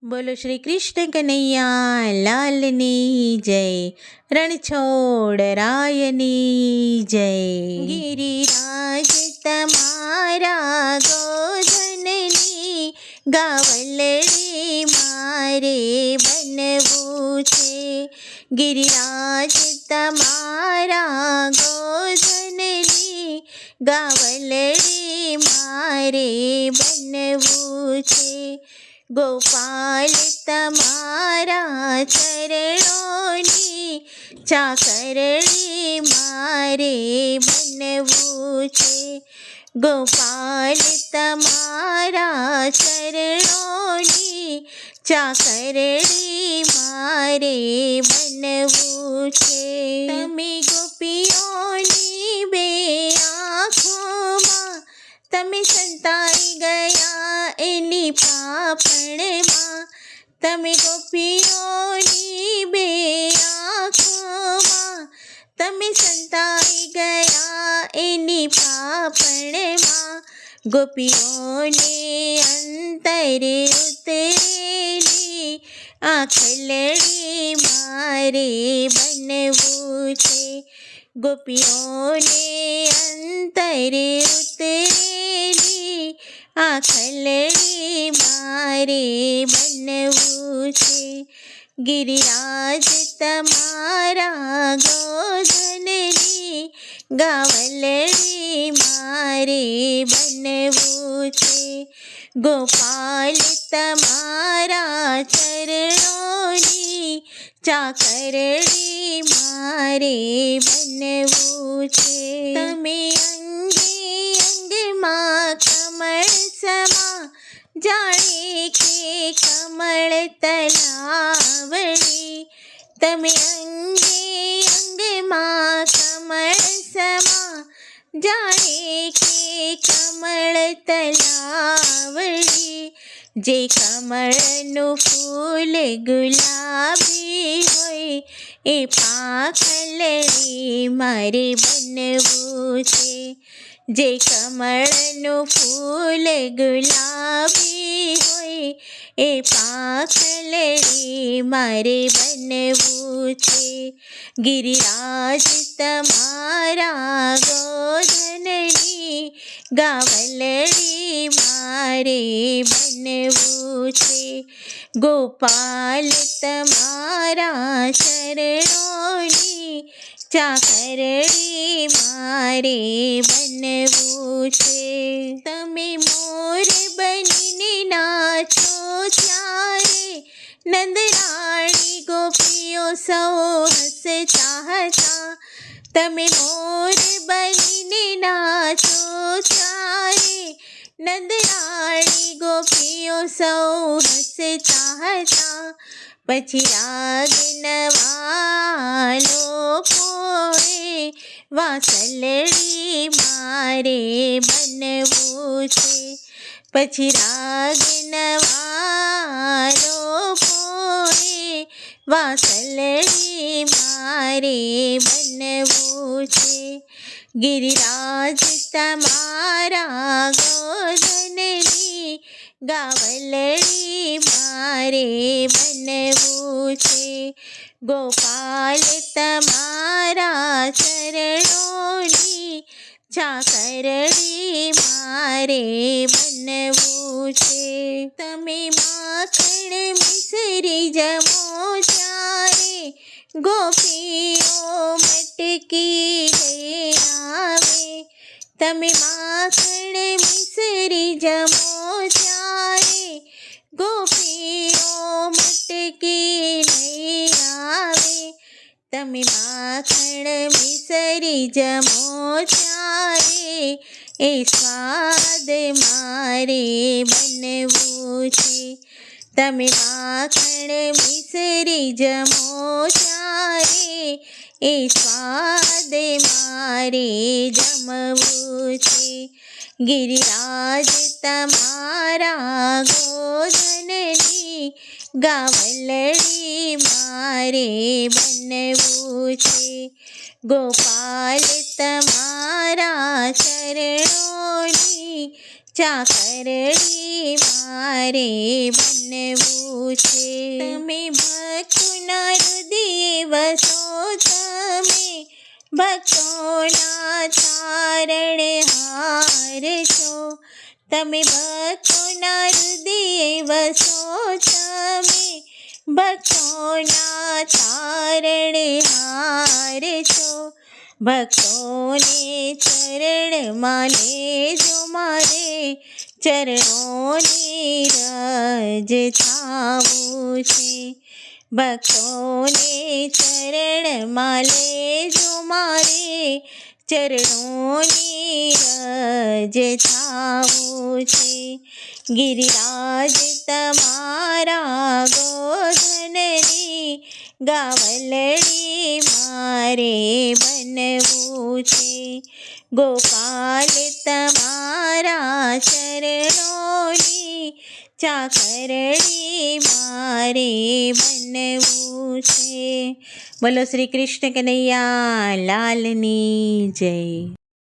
બોલો શ્રી કૃષ્ણ કનૈયા લાલની જય, રણછોડ રાયની જય. ગિરિરાજ તમારા ગોધનની ગાવલડી મારે બનવું છે. ગિરિરાજ તમારા ગોધનની ગાવલડી મારે બનવું છે. ગોપાલ તમારા ચરણોની ચાકરણી મારે બનવું છે. ગોપાલ તમારા ચરણોની ચાકરણી મારે બનવું છે. તમે ગોપીઓની બે આંખોમાં તમે સંતાઈ ગયા એની પાપણમાં. તમે ગોપીઓની બે આંખોમાં તમે સંતાઈ ગયા એની પાપણમાં. ગોપીઓને અંતરે ઉતરેલી આંખલડી મારે બનવું છે. ગોપીઓને અંતરે ઉતરેલી આંખલડી મારે બનવું છે. ગિરિરાજ તમારા ગોધનની ગાવલડી મારે બનવું છે. ગોપાલ તમારા ચરણોની ચાકરણી મારે બનવું છે. તમે અંગે અંગમાં કમળ સમા જાણે કે કમળ તલાવડી. તમે અંગે અંગમાં કમળ સમા જાણે કે કમળ તલાવડી. જે કમળનું ફૂલ ગુલાબી હોય એ પાંખલડી મારે બનવું છે. જે કમળનું ફૂલ ગુલાબી હોય એ પાંખલડી મારે બનવું છે. ગિરિરાજ તમારા ગોધનની ગાવલડી મારે બનવું છે. ગોપાલ તમારા ચરણોની ચાકરણી મારે બનવું છે. તમે મોર બનીને નાચો ત્યારે નંદરાણી ગોપીઓ સૌ હસતા હતા. તમે મોર બનીને નાચો ત્યારે નંદરાણી ગોપીઓ સૌ હસતા હતા. પછી રાગ નવાલો પોએ વાસલડી મારે બનવું છે. પછી રાગ નવાલો પોએ વાસલડી મારે બનવું છે. ગિરિરાજ તમારા ગોધનની ગાવલડી મારે બનવું છે. ગોપાલ તમારા ચરણોની ચાકરણી મારે બનવું છે. તમે માખણ મિસરી જમો ત્યારે ગોપીઓ મટકી લઈ આવે. તમે માખણ મિસરી જમો ત્યારે ગોપીઓ મટકી લઈ આવે. તમે માખણ મિસરી જમો ત્યારે એ સ્વાદ મારે બનવું છે. તમે માખણ મિસરી જમો ત્યારે એ સ્વાદ મારે જમવું છે. ગિરિરાજ તમારા ગોધનની ગાવલડી મારે બનવું છે. ગોપાલ તમારા ચરણોની ચાકરડી મારે બનવું છે. તમે ભક્તોના હૃદયે વસો, તમે ભક્તોના તારણહાર છો. તમે ભક્તોના હૃદયે વસો, તમે ભક્તોના તારણહાર છો. ભક્તોને ચરણમાં લેજો, મારે ચરણોની રજ થાવું છે. ભક્તોને ચરણમાં લેજો, મારે ચરણોની રજ થાવું છે. ગિરિરાજ તમારા ગોધનની ગાવલડી મારે બનવું છે. ગોપાલ તમારા ચરણોની ચાકરડી મારે બનવું છે. બોલો શ્રી કૃષ્ણ કનૈયા લાલની જય.